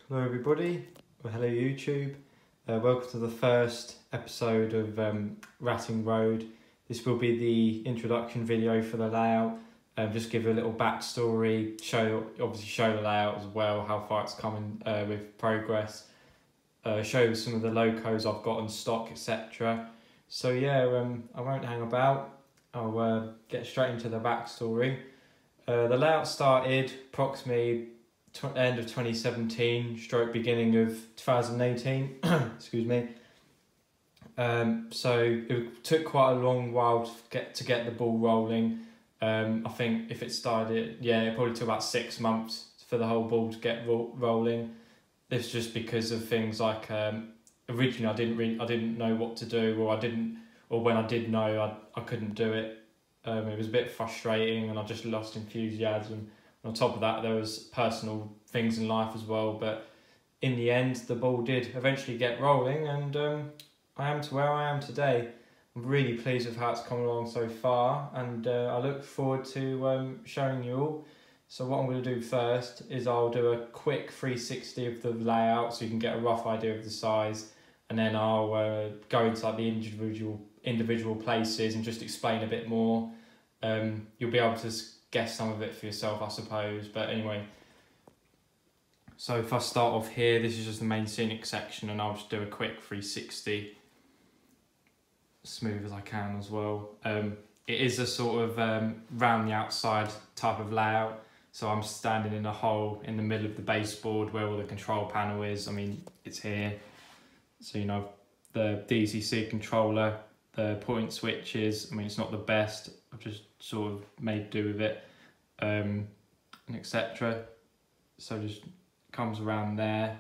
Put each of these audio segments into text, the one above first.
Hello everybody, or hello YouTube. Welcome to the first episode of Ratting Road. This will be the introduction video for the layout. Just give a little backstory, show the layout as well, how far it's coming with progress. Show some of the locos I've got in stock, etc. So yeah, I won't hang about. I'll get straight into the backstory. The layout started approximately end of 2017 stroke beginning of 2018 excuse me. So it took quite a long while to get the ball rolling. I think if it started, it probably took about 6 months for the whole ball to get rolling. It's just because of things like originally I didn't know what to do, or when I did know, I couldn't do it. It was a bit frustrating and I just lost enthusiasm. On top of that, there was personal things in life as well, but in the end, the ball did eventually get rolling, and I am to where I am today. I'm really pleased with how it's come along so far, and I look forward to showing you all. So what I'm going to do first is I'll do a quick 360 of the layout so you can get a rough idea of the size, and then I'll go into like the individual places and just explain a bit more. You'll be able to guess some of it for yourself, I suppose, but anyway. So if I start off here, this is just the main scenic section, and I'll just do a quick 360, smooth as I can as well. It is a sort of round the outside type of layout, so I'm standing in a hole in the middle of the baseboard where all the control panel is. I mean, it's here, so you know, the DCC controller, the point switches, I mean, it's not the best, I've just sort of made do with it, and etc. So just comes around there,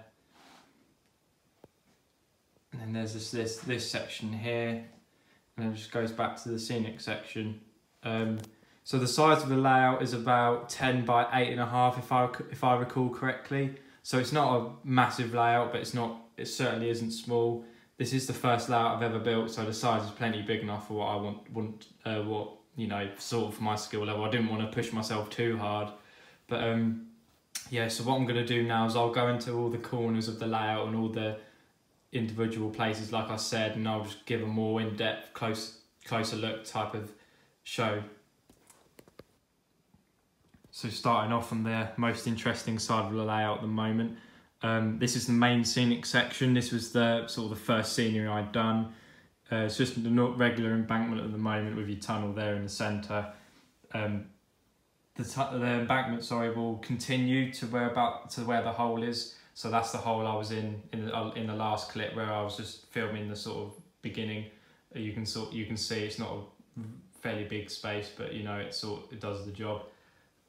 and then there's this section here, and then it just goes back to the scenic section. So the size of the layout is about 10 by 8.5 if I recall correctly. So it's not a massive layout, but it certainly isn't small. This is the first layout I've ever built, so the size is plenty big enough for what I want, you know, sort of for my skill level. I didn't want to push myself too hard, but yeah. So what I'm going to do now is I'll go into all the corners of the layout and all the individual places, like I said, and I'll just give a more in-depth, closer look type of show. So starting off on the most interesting side of the layout at the moment. This is the main scenic section. This was the sort of the first scenery I'd done. It's just the regular embankment at the moment with your tunnel there in the centre. The embankment, will continue to where the hole is. So that's the hole I was in the last clip, where I was just filming the sort of beginning. You can see it's not a fairly big space, but you know, it does the job.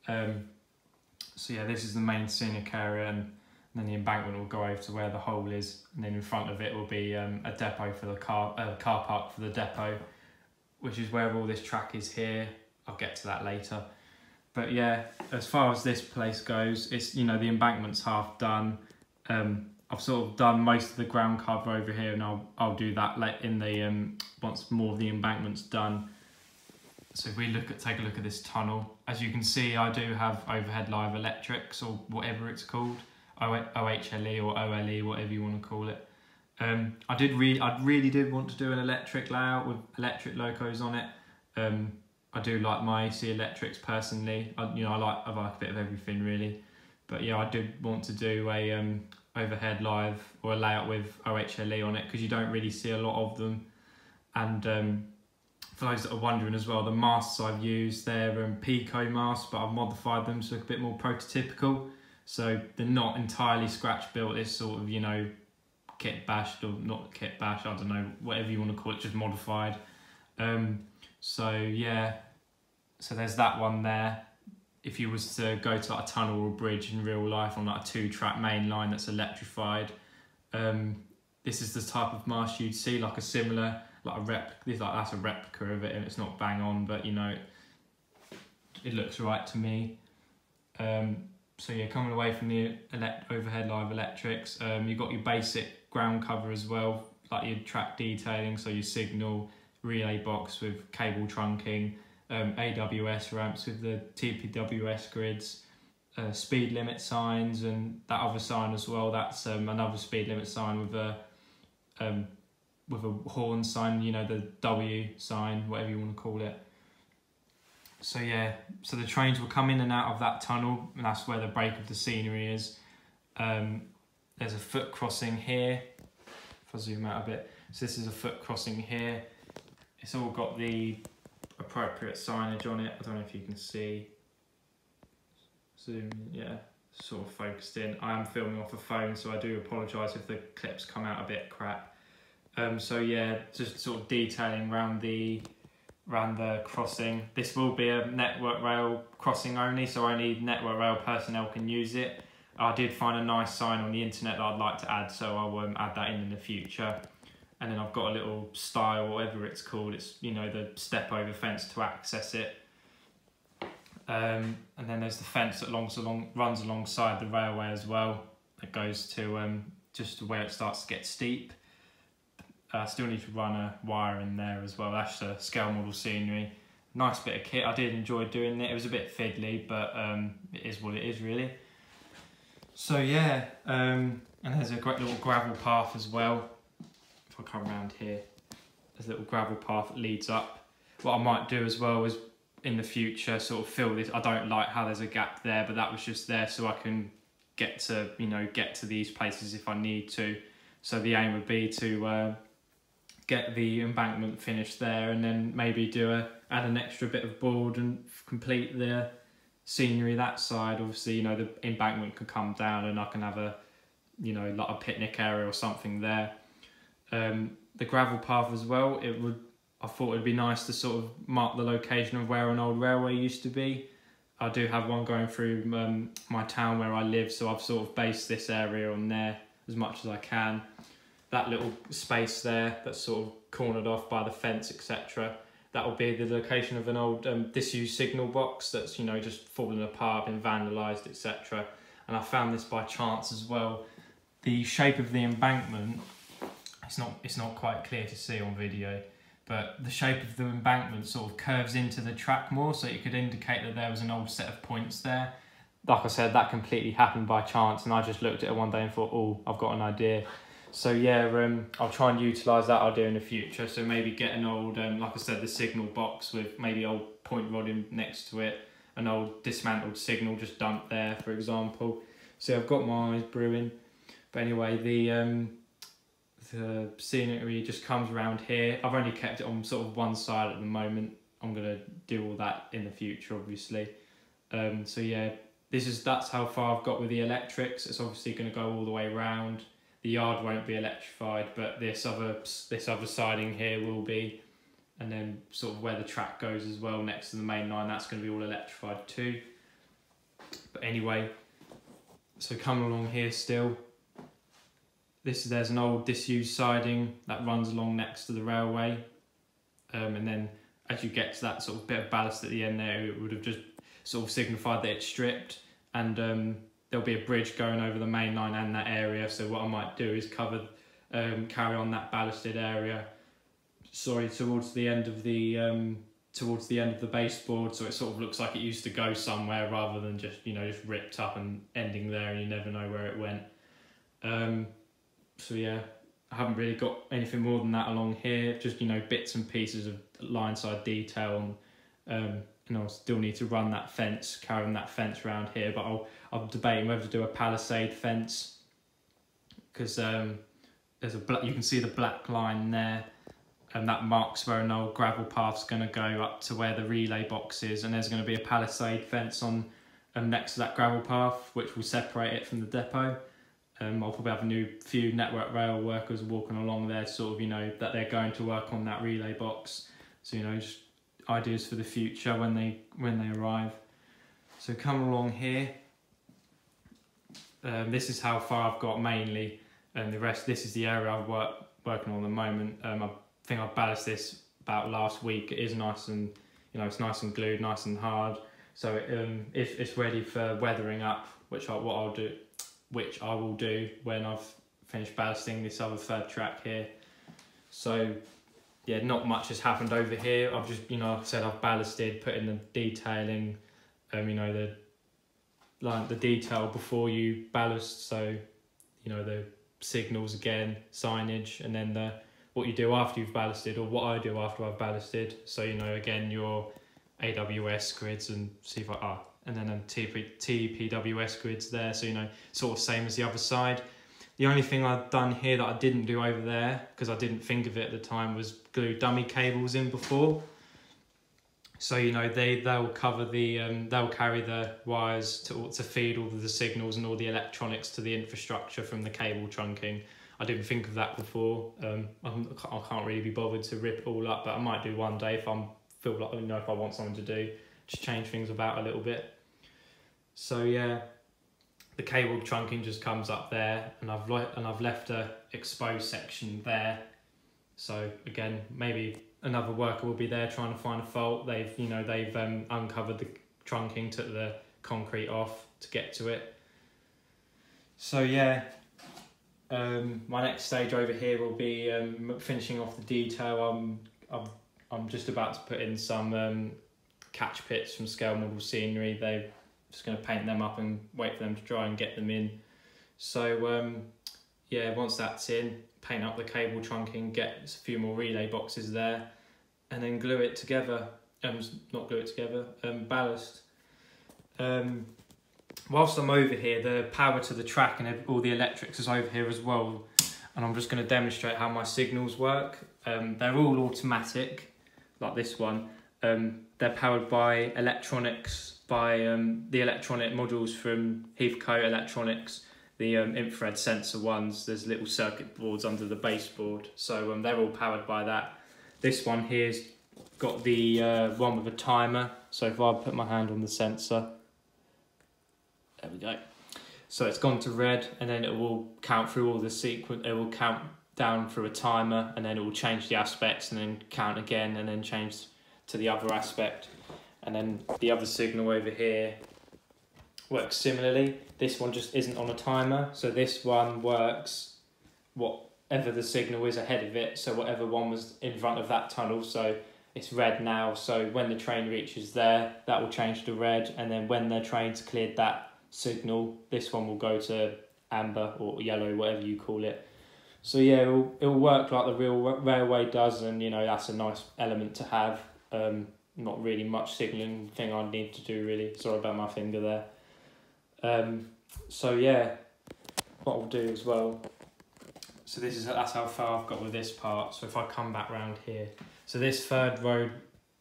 So yeah, this is the main scenic area, and then the embankment will go over to where the hole is, and then in front of it will be a depot for the car park for the depot, which is where all this track is here. I'll get to that later. But yeah, as far as this place goes, it's, you know, the embankment's half done. I've sort of done most of the ground cover over here, and I'll do that in the once more of the embankment's done. So if we take a look at this tunnel, as you can see, I do have overhead live electrics, or whatever it's called. OHLE or OLE, whatever you want to call it. I really did want to do an electric layout with electric locos on it. I do like my AC electrics personally. I like a bit of everything really. But yeah, I did want to do a overhead live or a layout with OHLE on it, because you don't really see a lot of them. And for those that are wondering as well, the masks I've used, they're Pico masks, but I've modified them to look a bit more prototypical. So they're not entirely scratch built, it's sort of, you know, kit bashed, or not kit bashed, I don't know, whatever you want to call it, just modified. So yeah, so there's that one there. If you was to go to like a tunnel or a bridge in real life on like a 2-track main line that's electrified, this is the type of mast you'd see, like a similar, that's a replica of it, and it's not bang on, but you know, it looks right to me. So yeah, coming away from the overhead live electrics, you've got your basic ground cover as well, like your track detailing, so your signal, relay box with cable trunking, AWS ramps with the TPWS grids, speed limit signs, and that other sign as well, that's another speed limit sign with a horn sign, you know, the W sign, whatever you want to call it. So yeah, so the trains will come in and out of that tunnel, and that's where the break of the scenery is. There's a foot crossing here, if I zoom out a bit. So this is a foot crossing here. It's all got the appropriate signage on it. I don't know if you can see. Zoom, yeah, sort of focused in. I am filming off a phone, so I do apologise if the clips come out a bit crap. So yeah, just sort of detailing around the crossing. This will be a Network Rail crossing only, so only Network Rail personnel can use it. I did find a nice sign on the internet that I'd like to add, so I'll add that in the future. And then I've got a little stile, whatever it's called. It's, you know, the step over fence to access it. And then there's the fence that runs alongside the railway as well. That goes to just where it starts to get steep. I still need to run a wire in there as well. That's the scale model scenery. Nice bit of kit. I did enjoy doing it. It was a bit fiddly, but it is what it is, really. So yeah, and there's a great little gravel path as well. If I come around here, there's a little gravel path that leads up. What I might do as well is in the future sort of fill this. I don't like how there's a gap there, but that was just there so I can get to, you know, get to these places if I need to. So the aim would be to get the embankment finished there, and then maybe add an extra bit of board and complete the scenery that side. Obviously, you know, the embankment can come down and I can have a, you know, like a picnic area or something there. The gravel path as well, I thought it'd be nice to sort of mark the location of where an old railway used to be. I do have one going through my town where I live, so I've sort of based this area on there as much as I can. That little space there that's sort of cornered off by the fence, etc. That will be the location of an old disused signal box that's, you know, just fallen apart, been vandalised, etc. And I found this by chance as well. The shape of the embankment, it's not quite clear to see on video, but the shape of the embankment sort of curves into the track more, so it could indicate that there was an old set of points there. Like I said, that completely happened by chance, and I just looked at it one day and thought, oh, I've got an idea. So yeah, I'll try and utilise that idea in the future. So maybe get an old, like I said, the signal box with maybe old point rodding next to it, an old dismantled signal just dumped there, for example. So I've got my eyes brewing. But anyway, the scenery just comes around here. I've only kept it on sort of one side at the moment. I'm gonna do all that in the future, obviously. So yeah, that's how far I've got with the electrics. It's obviously gonna go all the way round. The yard won't be electrified, but this other siding here will be, and then sort of where the track goes as well next to the main line, that's going to be all electrified too. But anyway, so coming along here still, there's an old disused siding that runs along next to the railway, and then as you get to that sort of bit of ballast at the end there, it would have just sort of signified that it's stripped, and there'll be a bridge going over the main line and that area. So what I might do is carry on that ballasted area, towards the end of the baseboard, so it sort of looks like it used to go somewhere rather than just, you know, just ripped up and ending there and you never know where it went. So yeah, I haven't really got anything more than that along here, just, you know, bits and pieces of line side detail, and I'll still need to run that fence, carry on that fence around here, but I'm debating whether to do a palisade fence, because there's you can see the black line there, and that marks where an old gravel path's going to go up to where the relay box is, and there's going to be a palisade fence on next to that gravel path, which will separate it from the depot. I'll probably have a few Network Rail workers walking along there, sort of, you know, that they're going to work on that relay box. So, you know, just ideas for the future when they arrive. So come along here. This is how far I've got mainly, and the rest, this is the area I'm working on at the moment. I think I ballasted this about last week. It is nice and, you know, it's nice and glued, nice and hard. So it's ready for weathering up, which I will do when I've finished ballasting this other third track here. So yeah, not much has happened over here. I've just, you know, like I said, I've ballasted, put in the detailing, you know, like the detail before you ballast, so you know the signals again, signage, and then the what you do after you've ballasted, or what I do after I've ballasted. So you know again your AWS grids and and then TPWS grids there. So you know sort of same as the other side. The only thing I've done here that I didn't do over there, because I didn't think of it at the time, was glue dummy cables in before. So you know they'll cover the they'll carry the wires to feed all of the signals and all the electronics to the infrastructure from the cable trunking. I didn't think of that before. I can't really be bothered to rip it all up, but I might do one day if I feel like, you know, if I want something to do, just change things about a little bit. So yeah, the cable trunking just comes up there, and I've left a exposed section there. So again, maybe another worker will be there trying to find a fault. They've uncovered the trunking, took the concrete off to get to it. So yeah, my next stage over here will be finishing off the detail. I'm just about to put in some catch pits from Scale Model Scenery. They're just going to paint them up and wait for them to dry and get them in. So yeah, once that's in, paint up the cable trunking, get a few more relay boxes there, and then glue it together. Not glue it together, ballast. Whilst I'm over here, the power to the track and all the electrics is over here as well, and I'm just going to demonstrate how my signals work. They're all automatic, like this one. They're powered by electronics, by the electronic modules from Heathcote Electronics, the infrared sensor ones. There's little circuit boards under the baseboard, so they're all powered by that. This one here's got the one with a timer, so if I put my hand on the sensor, there we go. So it's gone to red, and then it will count through all the sequence. It will count down through a timer, and then it will change the aspects, and then count again, and then change to the other aspect. And then the other signal over here works similarly. This one just isn't on a timer, so this one works whatever the signal is ahead of it, so whatever one was in front of that tunnel. So it's red now, so when the train reaches there, that will change to red, and then when the train's cleared that signal, this one will go to amber or yellow, whatever you call it. So yeah, it'll work like the real railway does, and you know that's a nice element to have. Not really much signalling thing I need to do really. Sorry about my finger there. So yeah, what I'll do as well. So that's how far I've got with this part. So if I come back round here, so this third road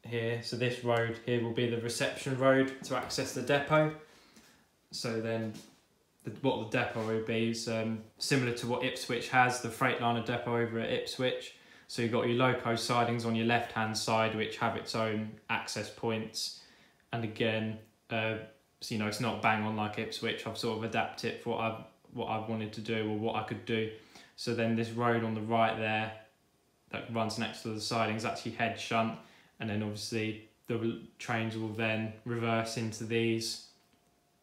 here, so this road here will be the reception road to access the depot. So then what the depot will be is similar to what Ipswich has, the Freightliner depot over at Ipswich. So you've got your loco sidings on your left hand side, which have its own access points. And again, so, you know, it's not bang on like Ipswich. I've sort of adapted it for what I wanted to do, or what I could do. So then this road on the right there that runs next to the sidings actually head shunt, and then obviously the trains will then reverse into these.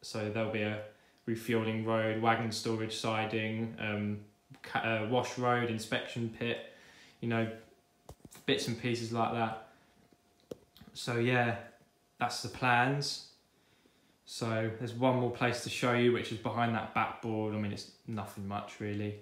So there'll be a refueling road, wagon storage siding, wash road, inspection pit, you know, bits and pieces like that. So yeah, that's the plans. So there's one more place to show you, which is behind that backboard. I mean, it's nothing much really.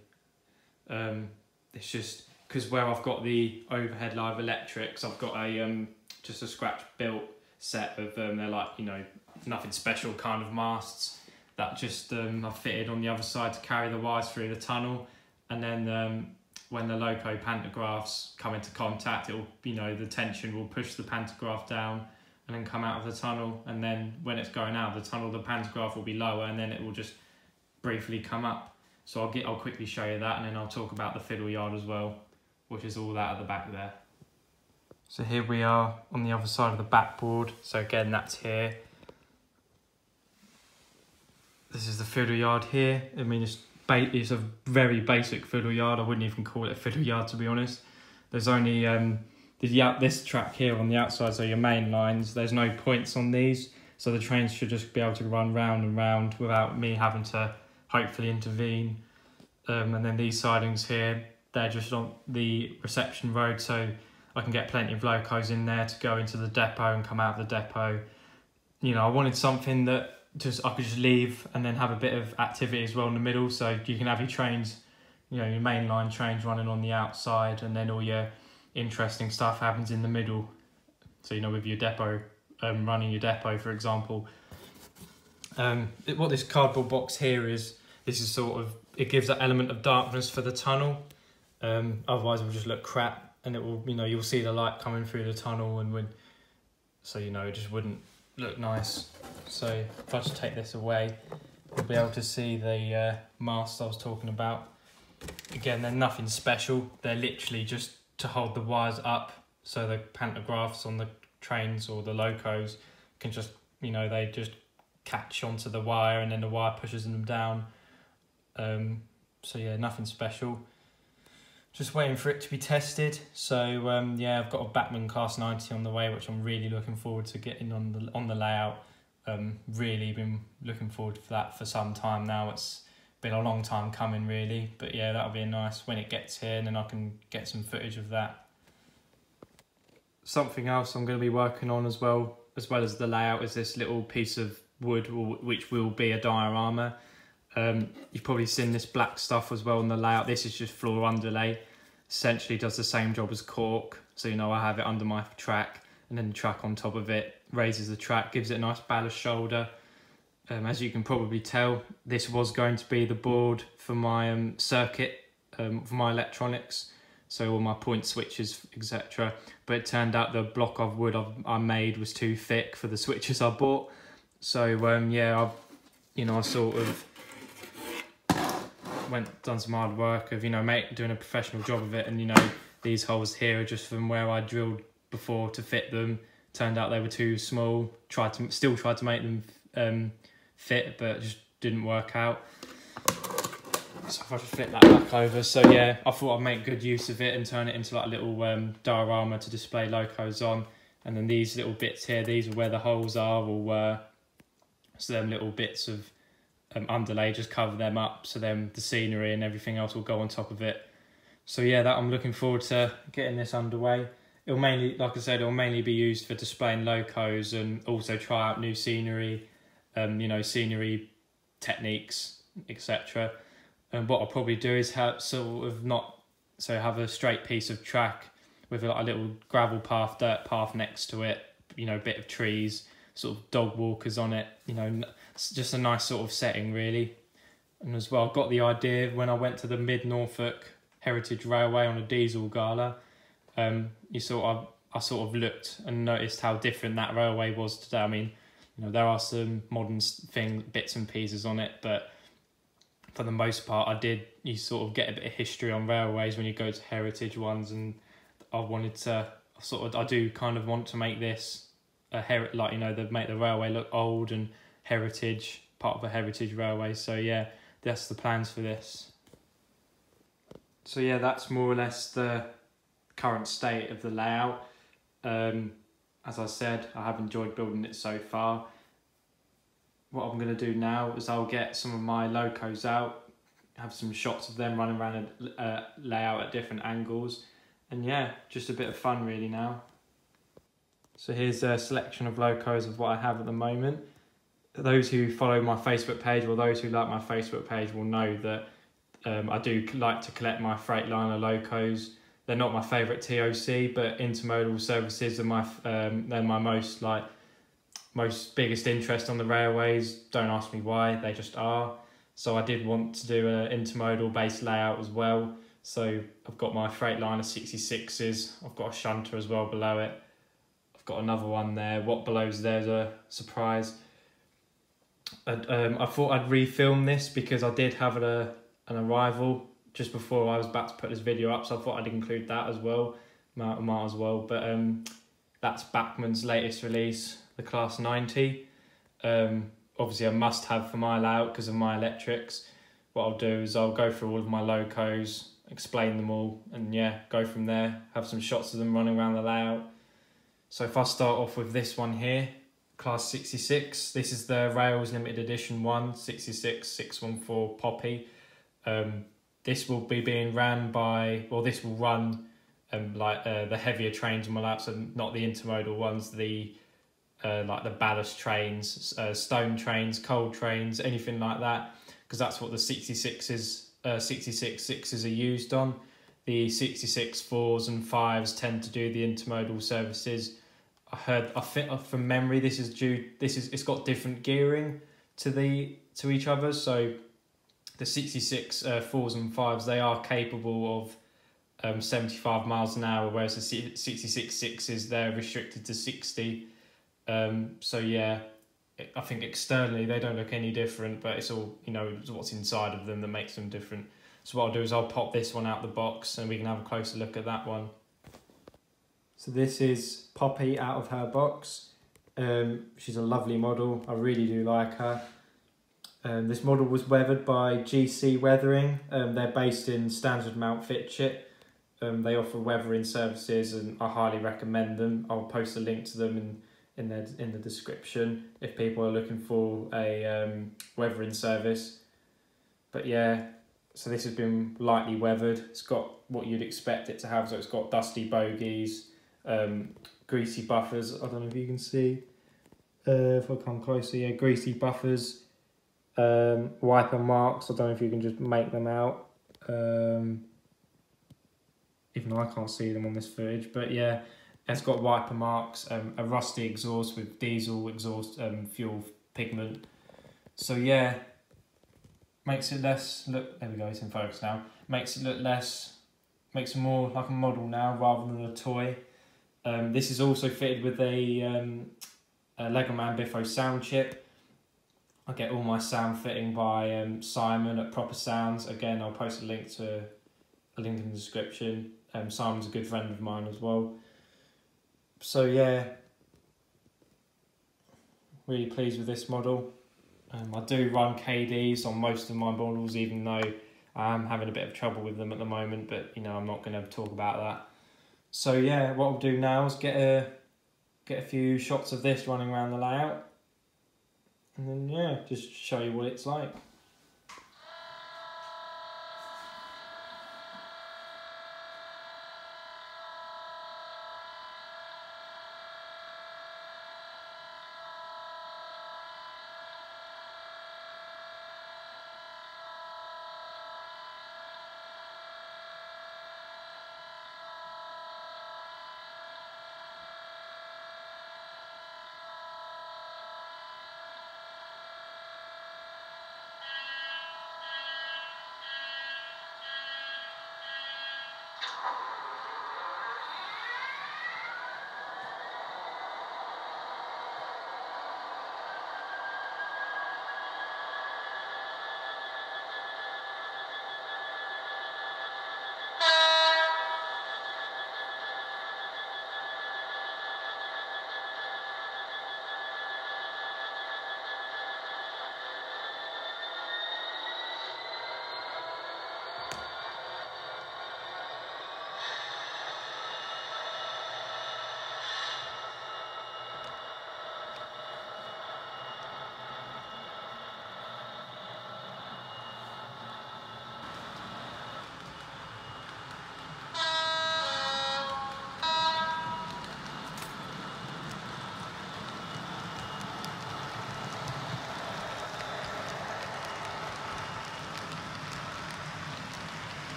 It's just because where I've got the overhead live electrics, I've got a just a scratch built set of they're like, you know, nothing special kind of masts that just I've fitted on the other side to carry the wires through the tunnel. And then when the loco pantographs come into contact, it'll, you know, the tension will push the pantograph down and then come out of the tunnel. And then when it's going out of the tunnel, the pantograph will be lower, and then it will just briefly come up. So I'll quickly show you that, and then I'll talk about the fiddle yard as well, which is all that at the back there. So here we are on the other side of the backboard. So again, that's here. This is the fiddle yard here. I mean, it's a very basic fiddle yard. I wouldn't even call it a fiddle yard, to be honest. There's only this track here on the outside, so your main lines. There's no points on these, so the trains should just be able to run round and round without me having to hopefully intervene. And then these sidings here, they're just on the reception road, so I can get plenty of locos in there to go into the depot and come out of the depot. You know, I wanted something that I could just leave and then have a bit of activity as well in the middle. So you can have your trains, you know, your mainline trains running on the outside, and then all your interesting stuff happens in the middle. So, you know, with your depot, running your depot, for example. What this cardboard box here is, this is sort of, it gives that element of darkness for the tunnel. Otherwise it will just look crap, and it will, you know, you'll see the light coming through the tunnel, and so, you know, it just wouldn't look nice. So if I just take this away, you'll be able to see the masts I was talking about. Again, they're nothing special. They're literally just to hold the wires up, so the pantographs on the trains or the locos can just, you know, they just catch onto the wire, and then the wire pushes them down. So yeah, nothing special. Just waiting for it to be tested. So yeah, I've got a Bachmann Cast 90 on the way, which I'm really looking forward to getting on the layout. Really been looking forward to that for some time now. It's been a long time coming, really. But yeah, that'll be nice when it gets here, and then I can get some footage of that. Something else I'm going to be working on as well as the layout, is this little piece of wood, which will be a diorama. You've probably seen this black stuff as well in the layout. This is just floor underlay. Essentially does the same job as cork. So, you know, I have it under my track, and then the track on top of it raises the track, gives it a nice ballast shoulder. As you can probably tell, this was going to be the board for my circuit, for my electronics. So all my point switches, etc. But it turned out the block of wood I made was too thick for the switches I bought. So yeah, I sort of done some hard work of, you know, doing a professional job of it. And, you know, these holes here are just from where I drilled before to fit them. Turned out they were too small. Still tried to make them fit, but just didn't work out. So if I just flip that back over. So yeah, I thought I'd make good use of it and turn it into like a little diorama to display locos on. And then these little bits here, these are where the holes are, or so them little bits of underlay, just cover them up, so then the scenery and everything else will go on top of it. So yeah, that I'm looking forward to getting this underway. It'll mainly, like I said, it'll mainly be used for displaying locos, and also try out new scenery, you know, scenery techniques, etc. And what I'll probably do is have a straight piece of track with like a little gravel path, dirt path next to it, you know, a bit of trees, sort of dog walkers on it, you know, it's just a nice sort of setting, really. And as well, I got the idea when I went to the Mid Norfolk Heritage Railway on a diesel gala. I sort of looked and noticed how different that railway was today. I mean, you know, there are some modern bits and pieces on it, but for the most part, you sort of get a bit of history on railways when you go to heritage ones, and I do kind of want to make this like, you know, make the railway look old and heritage, part of a heritage railway. So yeah, that's the plans for this. So yeah, that's more or less the current state of the layout. As I said, I have enjoyed building it so far. What I'm going to do now is I'll get some of my locos out, have some shots of them running around a layout at different angles, and yeah, just a bit of fun really now. So here's a selection of locos of what I have at the moment. Those who follow my Facebook page, or those who like my Facebook page, will know that I do like to collect my Freightliner locos. They're not my favourite TOC, but intermodal services are they're my most biggest interest on the railways. Don't ask me why, they just are. So I did want to do an intermodal based layout as well. So I've got my Freightliner 66s, I've got a shunter as well below it. I've got another one there. What below's there's a surprise. I thought I'd refilm this because I did have an arrival just before I was about to put this video up, so I thought I'd include that as well. Might as well. But that's Bachmann's latest release, the Class 90. Obviously a must-have for my layout because of my electrics. What I'll do is I'll go through all of my locos, explain them all, and yeah, go from there. Have some shots of them running around the layout. So if I start off with this one here, Class 66. This is the Rails Limited Edition 1, 66 614 Poppy. This will be being ran by, well, this will run the heavier trains on my layout, so not the intermodal ones, the like the ballast trains, stone trains, coal trains, anything like that, because that's what the 66s are used on. The 66 4s and 5s tend to do the intermodal services. I think from memory, it's got different gearing to each other. So the 66 4s and 5s, they are capable of 75 miles an hour, whereas the 66 6s, they're restricted to 60. So yeah, I think externally they don't look any different, but it's all, it's what's inside of them that makes them different. So what I'll do is I'll pop this one out the box and we can have a closer look at that one. So this is Poppy out of her box. She's a lovely model. I really do like her. This model was weathered by GC Weathering. They're based in Standard Mount Fitchett. They offer weathering services and I highly recommend them. I'll post a link to them in the description if people are looking for a weathering service. But yeah, so this has been lightly weathered. It's got what you'd expect it to have. So it's got dusty bogies, greasy buffers. I don't know if you can see. If I come closer, yeah, greasy buffers, wiper marks. I don't know if you can just make them out. Even though I can't see them on this footage, but yeah, it's got wiper marks, a rusty exhaust with diesel exhaust fuel pigment. So yeah, makes it less look. There we go. It's in focus now. Makes it look less. Makes it more like a model now rather than a toy. This is also fitted with a Legoman Biffo sound chip. I get all my sound fitting by Simon at Proper Sounds. Again, I'll post a link in the description. Simon's a good friend of mine as well. So yeah, really pleased with this model. I do run KDs on most of my models, even though I'm having a bit of trouble with them at the moment, but I'm not going to talk about that. So yeah, what I'll do now is get a few shots of this running around the layout, and then yeah, just show you what it's like.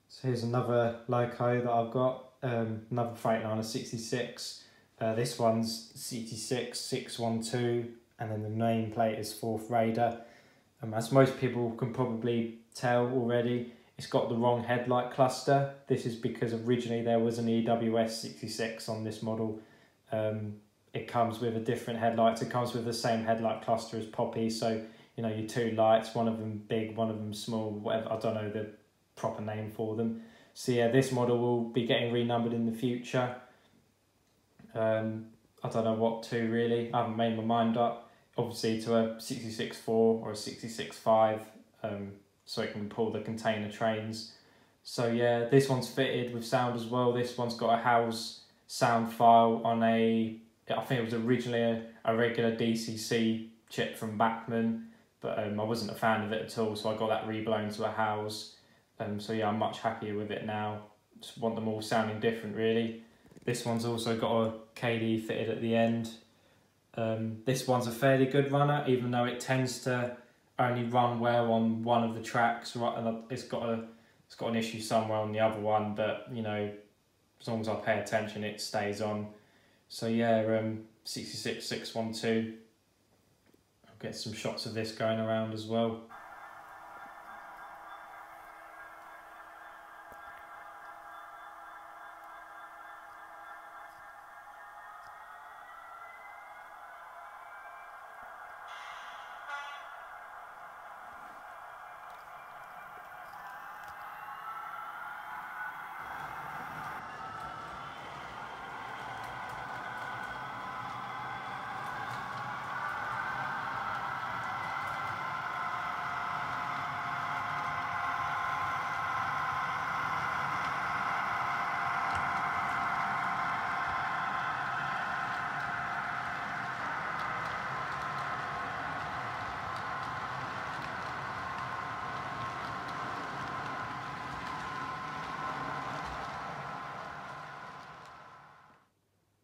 So here's another loco that I've got, another Freightliner 66. This one's 66 612, and then the nameplate is 4th Raider. As most people can probably tell already, it's got the wrong headlight cluster. This is because originally there was an EWS 66 on this model. It comes with a different headlight. It comes with the same headlight cluster as Poppy. So, your two lights, one of them big, one of them small, whatever. I don't know the proper name for them. So yeah, this model will be getting renumbered in the future. I don't know what to really. I haven't made my mind up. Obviously to a 66.4 or a 66.5, so it can pull the container trains. So yeah, this one's fitted with sound as well. This one's got a house sound file on a I think it was originally a regular DCC chip from Bachmann, but I wasn't a fan of it at all, so I got that reblown to a Howes. So yeah, I'm much happier with it now. Just want them all sounding different, really. This one's also got a KD fitted at the end. This one's a fairly good runner, even though it tends to only run well on one of the tracks, right? And it's got an issue somewhere on the other one, but you know, as long as I pay attention, it stays on. So yeah, 66612. I'll get some shots of this going around as well.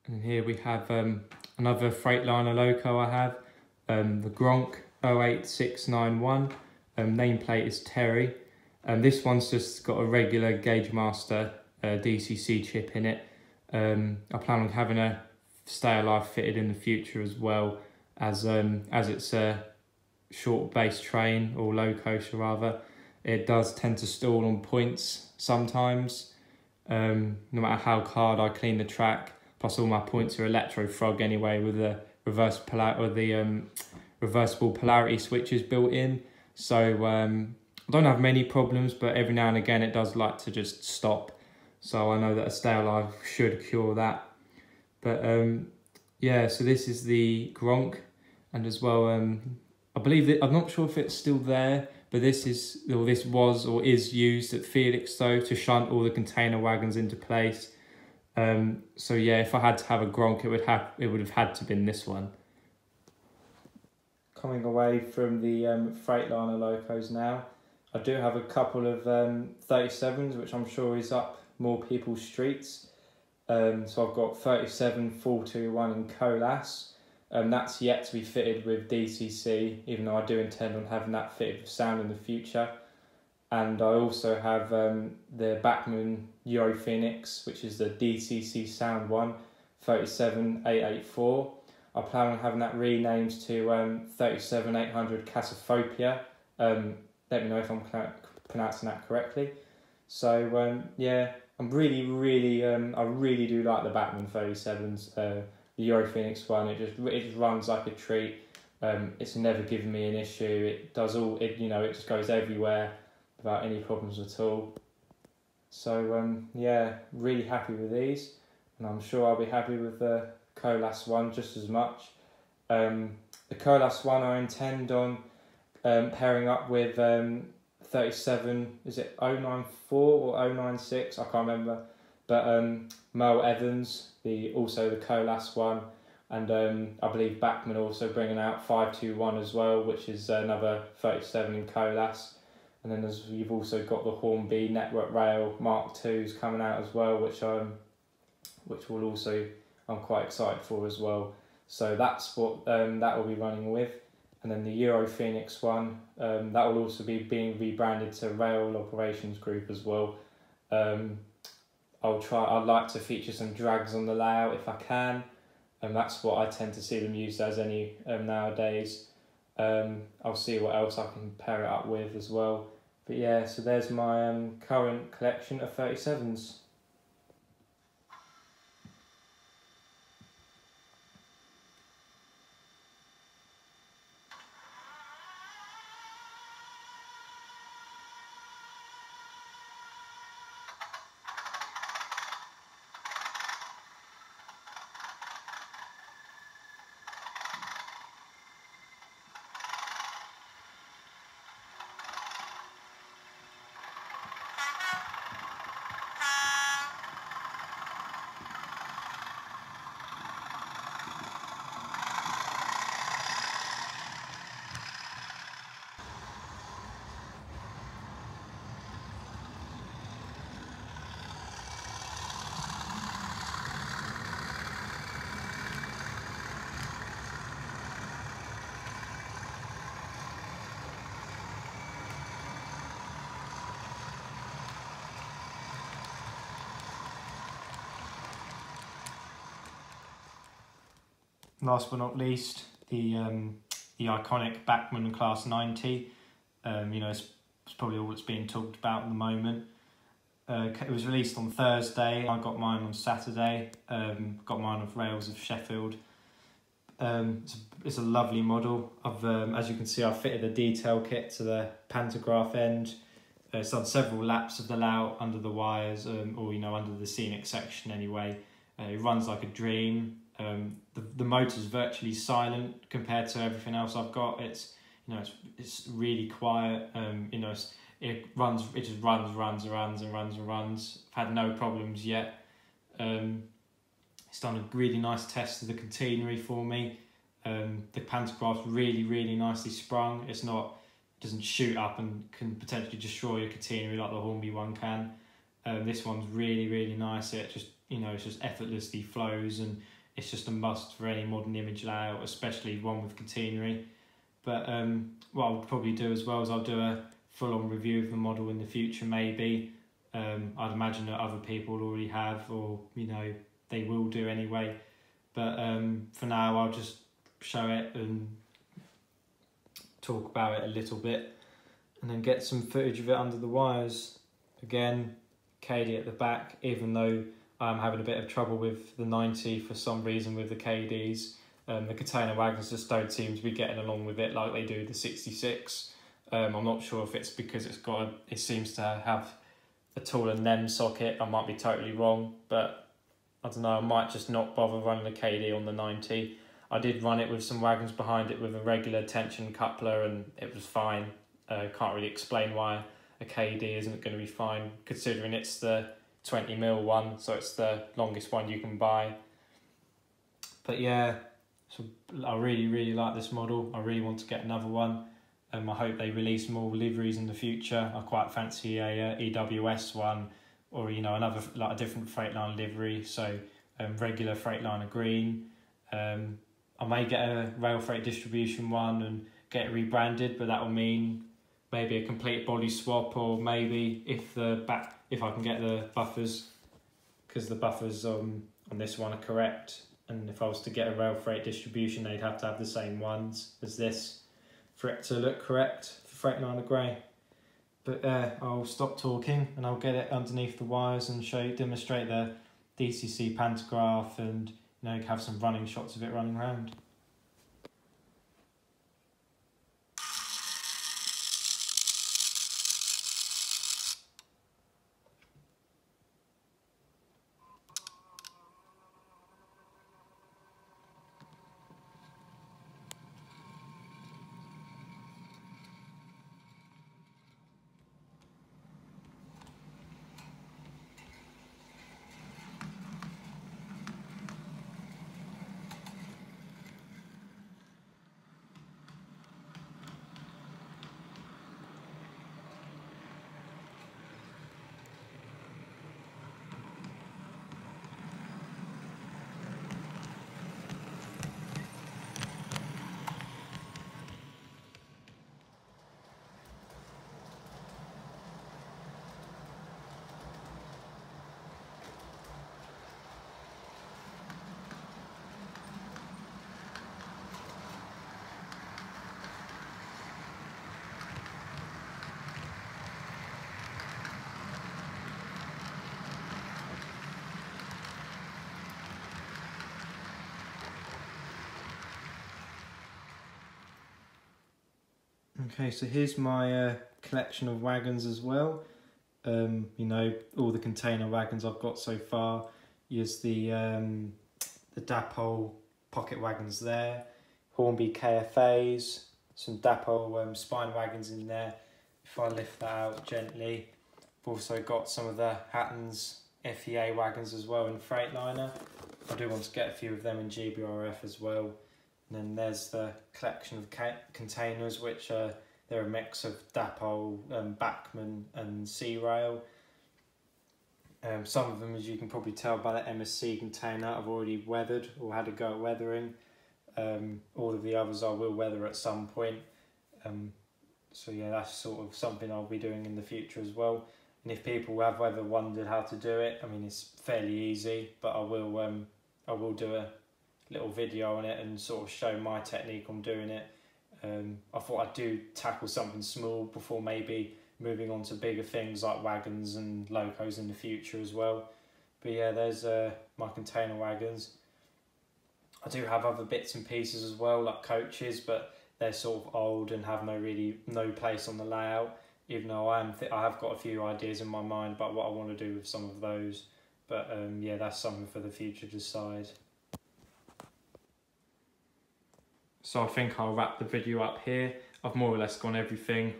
And here we have another Freightliner loco I have, the Gronk 08691, nameplate is Terry. This one's just got a regular Gauge Master DCC chip in it. I plan on having a Stay Alive fitted in the future as well, as it's a short base train, or loco rather. It does tend to stall on points sometimes, no matter how hard I clean the track. Plus all my points are electro frog anyway, with the reversible polarity switches built in. So I don't have many problems, but every now and again it does like to just stop. So I know that a Stay Alive should cure that. But yeah, so this is the Gronk, and as well, I believe that, I'm not sure if it's still there, but this was or is used at Felixstowe to shunt all the container wagons into place. So yeah, if I had to have a Gronk, it would have had to been this one. Coming away from the Freightliner locos now, I do have a couple of 37s, which I'm sure is up more people's streets. So I've got 37421 in Colas. That's yet to be fitted with DCC, even though I do intend on having that fitted with sound in the future. And I also have the Bachmann Euro Phoenix, which is the DCC sound one, 37884. I plan on having that renamed to 37800 Casophobia. Let me know if I'm pronouncing that correctly. So yeah, I really do like the Bachmann 37s. The Euro Phoenix one, it just runs like a treat. It's never given me an issue. It does it just goes everywhere without any problems at all. So yeah, really happy with these, and I'm sure I'll be happy with the Colas one just as much. The Colas one I intend on pairing up with 37, is it 094 or 096? I can't remember. But Mel Evans, also the Colas one, and I believe Bachmann also bringing out 521 as well, which is another 37 in Colas. And then you've also got the Hornby Network Rail Mark IIs coming out as well, which will also, I'm quite excited for as well. So that's what that will be running with. And then the Euro Phoenix one, that will also be being rebranded to Rail Operations Group as well. I'd like to feature some drags on the layout if I can, and that's what I tend to see them used as nowadays. I'll see what else I can pair it up with as well. But yeah, so there's my current collection of 37s. last but not least, the iconic Bachmann Class 90. You know, it's probably all that's being talked about at the moment. It was released on Thursday. I got mine on Saturday. Got mine off Rails of Sheffield. It's a lovely model. As you can see, I've fitted a detail kit to the pantograph end. It's done several laps of the layout under the wires, or you know, under the scenic section anyway. It runs like a dream. The motor's virtually silent compared to everything else I've got. It's, you know, it's really quiet. You know, it just runs. I've had no problems yet. It's done a really nice test of the catenary for me. The pantograph's really nicely sprung. It doesn't shoot up and can potentially destroy your catenary like the Hornby one can. This one's really nice. It just, you know, it's just effortlessly flows, and it's just a must for any modern image layout, especially one with catenary. But what I'll probably do as well is I'll do a full-on review of the model in the future, maybe. I'd imagine that other people already have, or, you know, they will do anyway. But for now, I'll just show it and talk about it a little bit, and then get some footage of it under the wires. Again, KD at the back, even though I'm having a bit of trouble with the 90 for some reason with the KDs. The container wagons just don't seem to be getting along with it like they do the 66. I'm not sure if it's because it seems to have a taller NEM socket. I might be totally wrong, but I don't know, I might just not bother running a KD on the 90. I did run it with some wagons behind it with a regular tension coupler, and it was fine. Can't really explain why a KD isn't going to be fine, considering it's the 20mm one, so it's the longest one you can buy. But yeah, so I really like this model. I really want to get another one. I hope they release more liveries in the future. I quite fancy a EWS one, or, you know, another, like a different Freightliner livery. So regular Freightliner green. I may get a Rail Freight Distribution one and get it rebranded, but that will mean maybe a complete body swap, or maybe if I can get the buffers, because the buffers on this one are correct, and if I was to get a Rail Freight Distribution, they'd have to have the same ones as this for it to look correct for Freightliner grey. But I'll stop talking and I'll get it underneath the wires and demonstrate the DCC pantograph, and, you know, have some running shots of it running around. Okay, so here's my collection of wagons as well. You know, all the container wagons I've got so far. Here's the Dapol pocket wagons there, Hornby KFAs, some Dapol spine wagons in there. If I lift that out gently, I've also got some of the Hatton's FEA wagons as well in Freightliner. I do want to get a few of them in GBRF as well. And then there's the collection of containers, which they're a mix of Dapol, Bachmann and C-Rail. Some of them, as you can probably tell by the MSC container, I've already weathered or had a go at weathering. All of the others I will weather at some point. So yeah, that's sort of something I'll be doing in the future as well. And if people have ever wondered how to do it, I mean, it's fairly easy, but I will do a little video on it and sort of show my technique on doing it. I thought I'd do tackle something small before maybe moving on to bigger things like wagons and locos in the future as well. But yeah, there's my container wagons. I do have other bits and pieces as well, like coaches, but they're sort of old and have no place on the layout, even though I have got a few ideas in my mind about what I want to do with some of those. But yeah, that's something for the future to decide. So I think I'll wrap the video up here. I've more or less gone everything.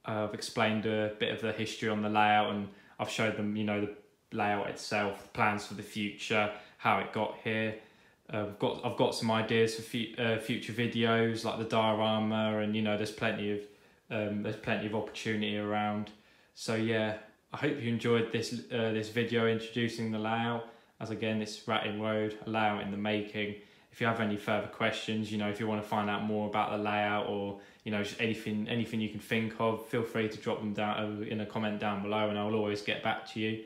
I've explained a bit of the history on the layout, and I've showed them, you know, the layout itself, the plans for the future, how it got here. I've got some ideas for future videos, like the diorama, and you know, there's plenty of opportunity around. So yeah, I hope you enjoyed this video introducing the layout. As again, it's Ratting Road, a layout in the making. If you have any further questions, you know, if you want to find out more about the layout, or you know, just anything you can think of, feel free to drop them down in a comment down below, and I'll always get back to you.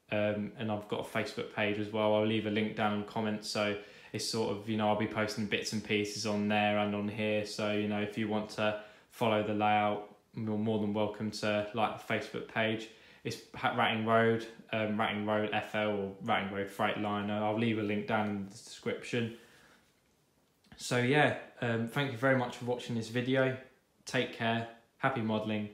And I've got a Facebook page as well. I'll leave a link down in the comments, so it's sort of, you know, I'll be posting bits and pieces on there and on here. So you know, if you want to follow the layout, you're more than welcome to like the Facebook page. It's Ratting Road, Ratting Road FL, or Ratting Road Freightliner. I'll leave a link down in the description. So yeah, thank you very much for watching this video. Take care, happy modelling,